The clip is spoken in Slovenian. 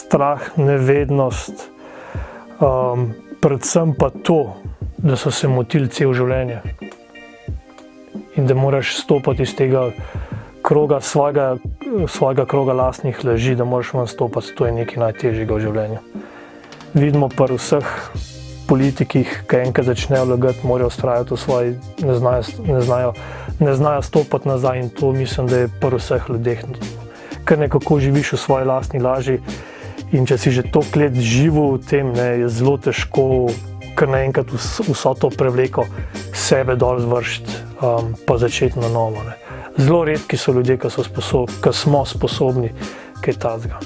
strah, nevednost, predvsem pa to, da so se motili cel življenje in da moraš stopiti iz tega kroga, svojega kroga lastnih laži, da moraš ven stopiti, to je nekaj najtežjega v življenju. Vidimo pa vseh politikih, ki enkrat začnejo lagati, morajo vztrajati v svoji, ne znajo stopiti nazaj in to mislim, da je pri vseh ljudeh. Ker nekako živiš v svoji lastni laži in če si že toliko let živel v tem, je zelo težko kar naenkrat vso to prevleko sebe dol zvršiti, pa začeti na novo. Zelo redki so ljudje, ki smo sposobni kaj takega.